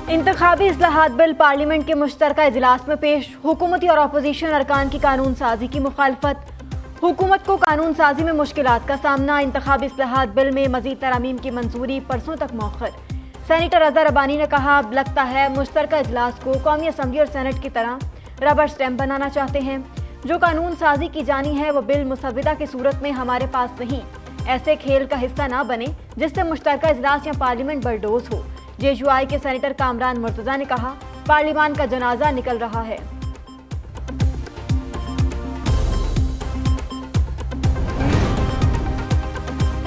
इंतखाबी इस्लाहात bill parliament के मुश्तरका इजलास में पेश। हुकूमती और अपोजिशन अरकान की कानून साजी की मुखालफत। हुकूमत को कानून साजी में मुश्किलात का सामना। इंतखाबी इस्लाहात बिल में मजीद तरामीम की मंजूरी परसों तक मौखर। सेनेटर अजहर अबानी ने कहा, अब लगता है मुश्तरका इजलास को कौमी असम्बली और सेनेट की तरह रबर स्टैम्प बनाना चाहते हैं। जो कानून साजी की जानी है वो बिल मुसविदा की सूरत में हमारे पास नहीं। ऐसे खेल का हिस्सा ना बने जिससे मुश्तरका इजलास या पार्लियामेंट बलडोज हो। JUI के सेनेटर कामरान मुर्तजा ने कहा, पार्लियामान का जनाजा निकल रहा है।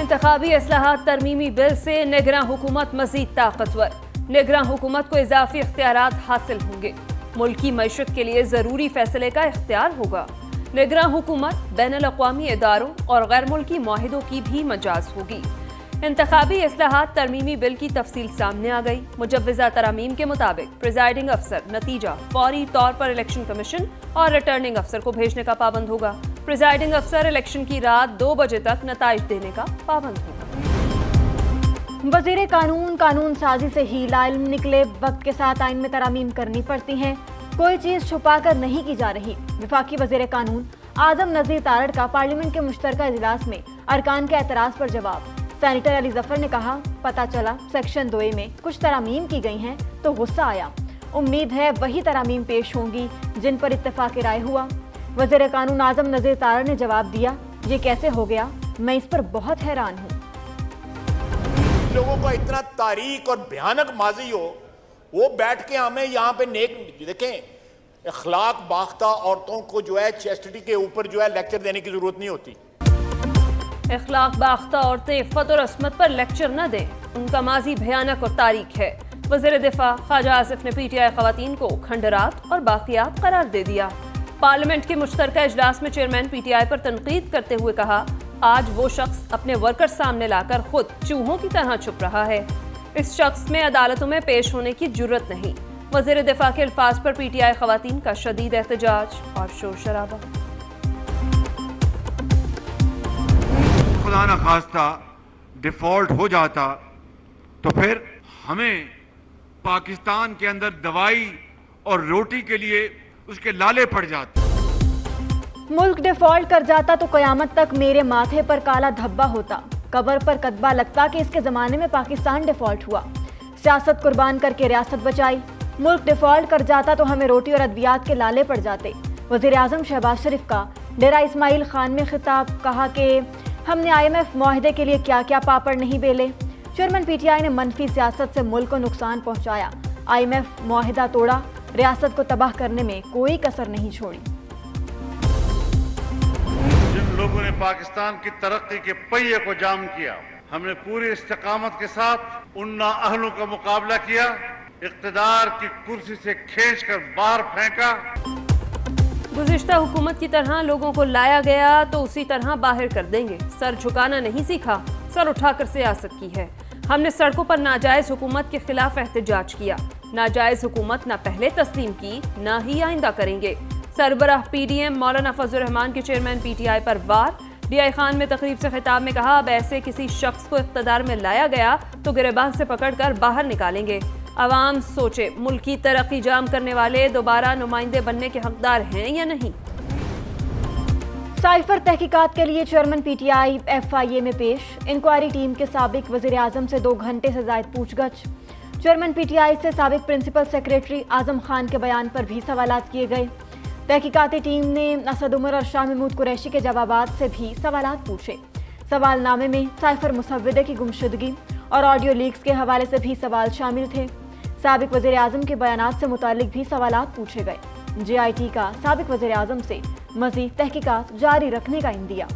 इंतखाबी इस्लाहात तरमीमी बिल से निगरान हुकूमत मजीद ताकतवर। निगरान हुकूमत को इजाफी इख्तियारात हासिल होंगे। मुल्की मईशत के लिए ज़रूरी फैसले का इख्तियार होगा। निगरान हुकूमत बैनुल अक़वामी इदारों और गैर मुल्की मुआहिदों की भी मजाज होगी। इंतखाबी इस्लाहात तरमीमी बिल की तफसील सामने आ गई। मुजव्वज़ा तरामीम के मुताबिक प्रिजाइडिंग अफसर नतीजा फौरी तौर पर इलेक्शन कमीशन और रिटर्निंग अफसर को भेजने का पाबंद होगा। प्रिजाइडिंग अफसर इलेक्शन की रात 2 बजे तक नताइज देने का पाबंद होगा। वज़ीर कानून साजी से ही लाइल्म निकले। वक्त के साथ आइन में तरामीम करनी पड़ती हैं, कोई चीज़ छुपा कर नहीं की जा रही। वफाकी वज़ीर कानून आज़म नज़ीर तारड़ का पार्लियामेंट के मुश्तरका इजलास में अरकान के एतराज़ पर जवाब। सेनेटर अली जफर ने कहा, पता चला सेक्शन 2A में कुछ तरामीम की गई हैं तो गुस्सा आया। उम्मीद है वही तरामीम पेश होंगी जिन पर इत्तेफाक राय हुआ। वज़ीर कानून आज़म नज़ीर तारड़ ने जवाब दिया, ये कैसे हो गया, मैं इस पर बहुत हैरान हूँ। लोगों का इतना तारीख और भयानक माजी हो, वो बैठ के हमें यहाँ पे नेक देखें, अखलाक बाख्ता औरतों को जो है चेस्टिटी के ऊपर जो है लेक्चर देने की जरूरत नहीं होती। इखलाक बाख्ता औरतें इफ़्फ़त और अस्मत पर लेक्चर न दें, उनका माजी भयानक और तारीख है। वज़ीर दिफा ख्वाजा आसिफ ने PTI ख़वातीन को खंडरात और बाक़ियात करार दे दिया। पार्लियामेंट के मुश्तरका इजलास में चेयरमैन PTI पर तनकीद करते हुए कहा, आज वो शख्स अपने वर्कर सामने लाकर खुद चूहों की तरह छुप रहा है। इस शख्स में अदालतों में पेश होने की जुर्रत नहीं। वज़ीर दिफा के अल्फाज पर PTI ख़वातीन का शदीद एहतजाज और शोर शराबा। खुदा न खास्ता डिफॉल्ट हो जाता तो फिर हमें पाकिस्तान के अंदर दवाई और रोटी के लिए उसके लाले पड़ जाते। मुल्क डिफॉल्ट कर जाता तो क़यामत तक मेरे माथे पर काला धब्बा होता। कब्र पर कतबा लगता कि इसके ज़माने में पाकिस्तान डिफॉल्ट हुआ। सियासत कुर्बान करके रियासत बचाई। मुल्क डिफॉल्ट कर जाता तो हमें रोटी और अद्वियात के लाले पड़ जाते। वज़ीर आज़म शहबाज शरीफ का डेरा इस्माइल खान में खिताब। कहा कि हमने IMF मुआहदे के लिए क्या क्या पापड़ नहीं बेले। चेयरमैन PTI ने मनफी सियासत से मुल्क को नुकसान पहुंचाया। IMF मुआहदा तोड़ा, रियासत को तबाह करने में कोई कसर नहीं छोड़ी। जिन लोगों ने पाकिस्तान की तरक्की के पहिए को जाम किया, हमने पूरी इस्तिकामत के साथ उन नाअहलों का मुकाबला किया, इक़्तिदार की कुर्सी से खींचकर बाहर फेंका। गुज़िश्ता हुकूमत की तरह लोगों को लाया गया तो उसी तरह बाहर कर देंगे। सर झुकाना नहीं सीखा, सर उठाकर सियासत की है। हमने सड़कों पर नाजायज़ हुकूमत के खिलाफ एहतजाज किया। नाजायज़ हुकूमत न पहले तस्लीम की, न ही आइंदा करेंगे। सरबराह PDM मौलाना फजल रहमान के चेयरमैन PTI पर वार। DI खान में तकरीब से खिताब में कहा, अब ऐसे किसी शख्स को इक़्तिदार में लाया गया तो गिरबान से पकड़कर बाहर निकालेंगे। अवाम सोचे, मुल्क की तरक्की जाम करने वाले दोबारा नुमाइंदे बनने के हकदार हैं या नहीं। साइफर तहकीकात के लिए चेयरमैन PTI FIA में पेश। इंक्वायरी टीम के साबिक वज़ीर आज़म से 2 घंटे से ज़ायद पूछगछ। चेयरमैन PTI से साबिक प्रिंसिपल सेक्रेटरी आज़म खान के बयान पर भी सवालात किए गए। तहकीकाती टीम ने असद उमर और शाह महमूद कुरैशी के जवाबात से भी सवालात पूछे। सवालनामे में साइफर मुसव्विदे की गुमशुदगी और ऑडियो लीक्स के हवाले से भी सवाल शामिल थे। साबिक वज़ीर आज़म के बयानात से मुतालिक भी सवालात पूछे गए। JIT का साबिक वज़ीर आज़म से मज़ीद तहकीकात जारी रखने का इंदिया।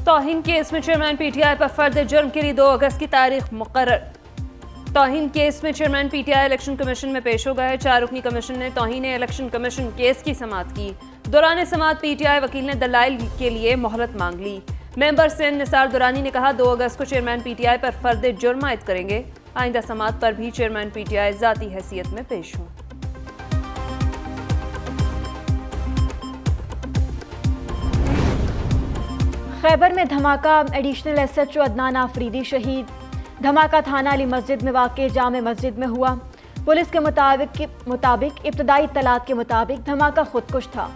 तौहीन केस में चेयरमैन PTI पर फर्द जुर्म के लिए 2 अगस्त की तारीख मुकर्रर। तौहीन केस में चेयरमैन PTI इलेक्शन कमीशन में पेश हो गए। 4 रुकनी कमीशन ने तौहीन इलेक्शन कमीशन केस की समाअत की। दौरान समाअत PTI वकील ने दलाइल के लिए मोहलत मांग ली। मेंबर सेन निसार दुरानी ने कहा, 2 अगस्त को चेयरमैन PTI पर फर्द जुर्म आयद करेंगे। आइंदा समाअत पर भी चेयरमैन PTI ज़ाती हैसियत में पेश हों। खैबर में धमाका, एडिशनल SHO अदनान आफरीदी शहीद। धमाका थाना अली मस्जिद में वाक़ जामे मस्जिद में हुआ। पुलिस के मुताबिक इब्तदाई इत्तलात के मुताबिक धमाका खुदकुश था।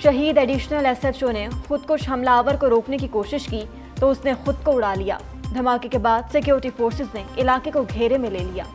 शहीद एडिशनल SHO ने खुदकुश हमलावर को रोकने की कोशिश की तो उसने खुद को उड़ा लिया। धमाके के बाद सिक्योरिटी फोर्सेस ने इलाके को घेरे में ले लिया।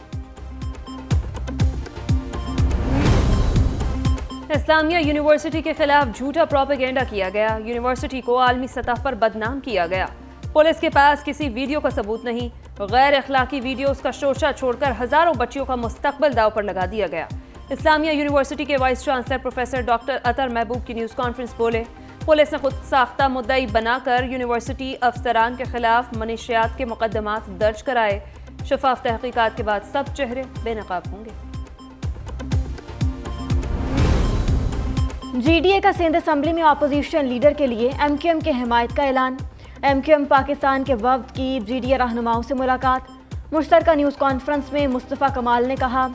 इस्लामिया यूनिवर्सिटी के खिलाफ झूठा प्रोपेगेंडा किया गया। यूनिवर्सिटी को आलमी सतह पर बदनाम किया गया। पुलिस के पास किसी वीडियो का सबूत नहीं। गैर अखलाकी वीडियोस का शोशा छोड़कर हजारों बच्चियों का मुस्तकबिल दाव पर लगा दिया गया। इस्लामिया यूनिवर्सिटी के वाइस चांसलर प्रोफेसर डॉक्टर अतर महबूब की न्यूज़ कॉन्फ्रेंस बोले, पुलिस ने खुद साख्ता मुद्दई बनाकर यूनिवर्सिटी अफसरान के खिलाफ मनशियात के मुकदमात दर्ज कराए। शफाफ तहकीकात के बाद सब चेहरे बेनकाब होंगे। GDA का सिंध असम्बली में अपोजिशन लीडर के लिए MQM के हिमायत का ऐलान। MQM पाकिस्तान के वफ्द की GDA रहनुमाओं से मुलाकात। मुश्तरका न्यूज़ कॉन्फ्रेंस में मुस्तफ़ा कमाल ने कहा,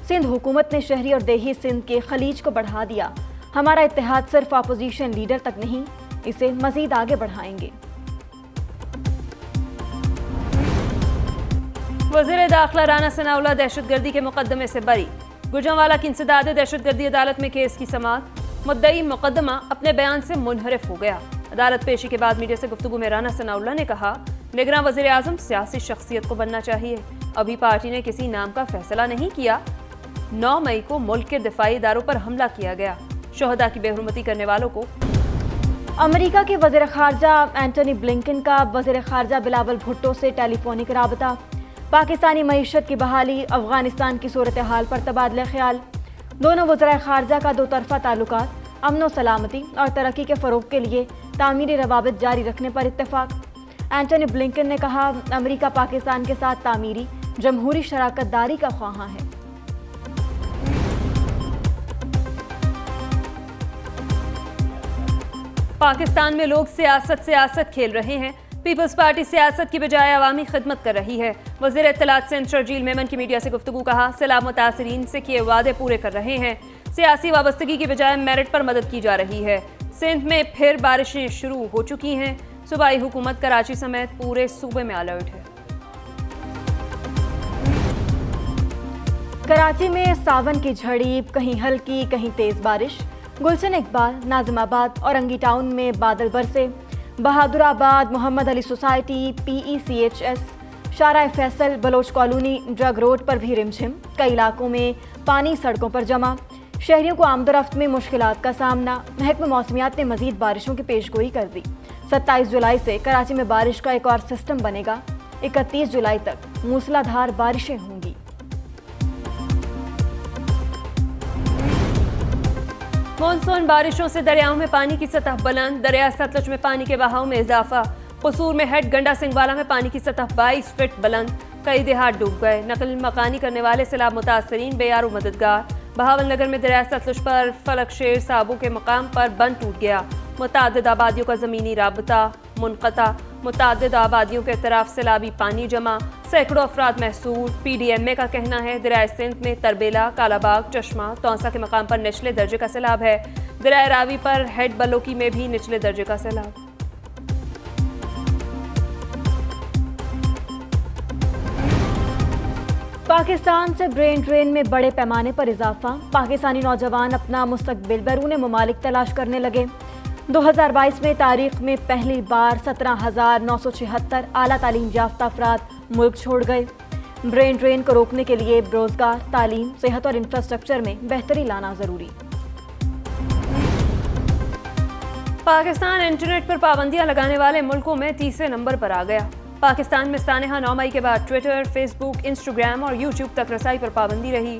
सिंध हुकूमत ने शहरी और देही सिंध के खलीज को बढ़ा दिया। हमारा इत्तेहाद सिर्फ अपोजिशन लीडर तक नहीं, इसे मजीद आगे बढ़ाएंगे। वज़ीर दाखिला राना सनाउल्लाह दहशतगर्दी के मुकदमे से बरी। गुजरांवाला की इंसदाद दहशतगर्दी अदालत में केस की समाअत। मुद्दई मुकदमा अपने बयान से मुनहरिफ हो गया। अदालत पेशी के बाद मीडिया से गुफ्तगू में राना सनाउल्लाह ने कहा, निगरान वज़ीर आज़म सियासी शख्सियत को बनना चाहिए। अभी पार्टी ने किसी नाम का फैसला नहीं किया। 9 मई को मुल्क के दिफाई इदारों पर हमला किया गया। शोहदा की बेहुरमती करने वालों को। अमेरिका के वज़ीर ख़ारजा एंटनी ब्लिंकन का वज़ीर ख़ारजा बिलावल भुट्टो से टेलीफोनिक राबता। पाकिस्तानी मईशत की बहाली, अफगानिस्तान की सूरत हाल पर तबादला ख्याल। दोनों वज़राए ख़ारजा का दो तरफ़ा ताल्लुकात, अमन व सलामती और तरक्की के फ़रोग़ के लिए तामीरी रवाबित जारी रखने पर इत्तेफाक। एंटनी ब्लिंकन ने कहा, अमेरिका पाकिस्तान के साथ तामीरी जमहूरी शराकत दारी का ख्वाहां है। पाकिस्तान में लोग सियासत खेल रहे हैं। पीपल्स पार्टी सियासत की बजाय अवामी खिदमत कर रही है। वज़ीर इत्तलात सिंध शर्जील मेमन की मीडिया से गुफ्तगू कहा, सैलाब मुतासरीन से किए वादे पूरे कर रहे हैं। सियासी वाबस्तगी की बजाय मेरिट पर मदद की जा रही है। सिंध में फिर बारिशें शुरू हो चुकी हैं। सूबाई हुकूमत कराची समेत पूरे सूबे में अलर्ट है। कराची में सावन की झड़ी, कहीं हल्की कहीं तेज बारिश। गुलशन इकबाल, नाजिमाबाद और अंगी टाउन में बादल बरसे। Bahadurabad, Mohammad Ali society, PECHS, Shahrah Faisal, Baloch colony, Drigh road पर भी रिमझिम। कई इलाकों में पानी सड़कों पर जमा। शहरियों को आमदोरफ्त में मुश्किलात का सामना। महकमा मौसमियात ने मजीद बारिशों की पेशगोई कर दी। 27 जुलाई से कराची में बारिश का एक और सिस्टम बनेगा। 31 जुलाई तक मूसलाधार बारिशें होंगी। मानसून बारिशों से दरियाओं में पानी की सतह बुलंद। दरिया सतलुज में पानी के बहाव में इजाफा। कसूर में हेड गंडा सिंगवाला में पानी की सतह 22 फीट बुलंद। कई देहात डूब गए। नकल मकानी करने वाले सैलाब मुतासरीन बेयारो मददगार। बहावल नगर में दरिया सतलुज पर फलक शेर साबू के मकाम पर बंद टूट गया। मुतादिद आबादियों का ज़मीनी राबता मुनक़ता। मुतादिद आबादियों के तरफ सैलाबी पानी जमा। सैकड़ों अफराद महसूर। PDMA का कहना है, दरिया सिंध में तरबेला, कालाबाग, चश्मा, तौसा के मकाम पर निचले दर्जे का सैलाब है। दरिया रावी पर हेड बलोकी में भी निचले दर्जे का सैलाब। पाकिस्तान से ब्रेन ड्रेन में बड़े पैमाने पर इजाफा। पाकिस्तानी नौजवान अपना मुस्तकबिल बैरून मुमालिक तलाश करने लगे। 2022 में तारीख में पहली बार 17,976 आला तालीम याफ्ता अफराद मुल्क छोड़ गए। ब्रेन ड्रेन को रोकने के लिए रोजगार, तालीम, सेहत और इंफ्रास्ट्रक्चर में बेहतरी लाना जरूरी। पाकिस्तान इंटरनेट पर पाबंदियां लगाने वाले मुल्कों में तीसरे नंबर पर आ गया। पाकिस्तान में सानेहा 9 मई के बाद ट्विटर, फेसबुक, इंस्टाग्राम और यूट्यूब तक रसाई पर पाबंदी रही।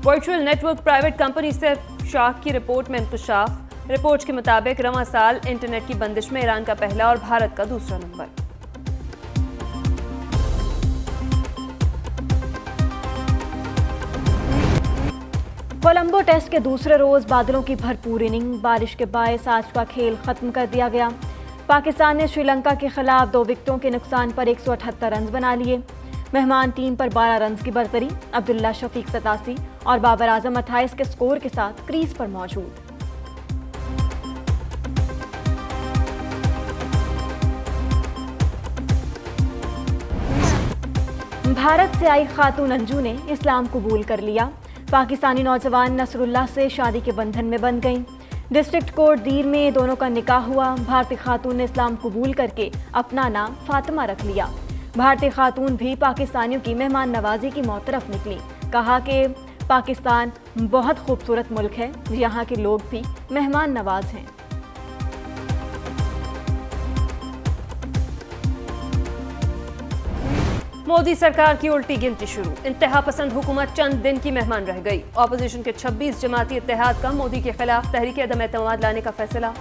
वर्चुअल नेटवर्क प्राइवेट कंपनी से शाख की रिपोर्ट में इंकशाफ। रिपोर्ट के मुताबिक रवां साल इंटरनेट की बंदिश में ईरान का पहला और भारत का दूसरा नंबर। कोलंबो टेस्ट के दूसरे रोज बादलों की भरपूर इनिंग। बारिश के बायस आज का खेल खत्म कर दिया गया। पाकिस्तान ने श्रीलंका के खिलाफ 2 विकेटों के नुकसान पर 178 रन बना लिए। मेहमान टीम पर 12 रन की बरतरी। अब्दुल्ला शफीक 87 और बाबर आजम 28 के स्कोर के साथ क्रीज पर मौजूद। भारत से आई खातून अंजू ने इस्लाम कबूल कर लिया। पाकिस्तानी नौजवान नसरुल्लाह से शादी के बंधन में बंध गईं। डिस्ट्रिक्ट कोर्ट दीर में दोनों का निकाह हुआ। भारतीय खातून ने इस्लाम कबूल करके अपना नाम फातिमा रख लिया। भारतीय खातून भी पाकिस्तानियों की मेहमान नवाजी की तरफ निकली। कहा कि पाकिस्तान बहुत खूबसूरत मुल्क है, यहाँ के लोग भी मेहमान नवाज हैं। मोदी सरकार की उल्टी गिनती शुरू। इंतहा पसंद हुकूमत चंद दिन की मेहमान रह गई। ऑपोजिशन के 26 जमाती इत्तेहाद का मोदी के खिलाफ तहरीक अदम एतमाद लाने का फैसला।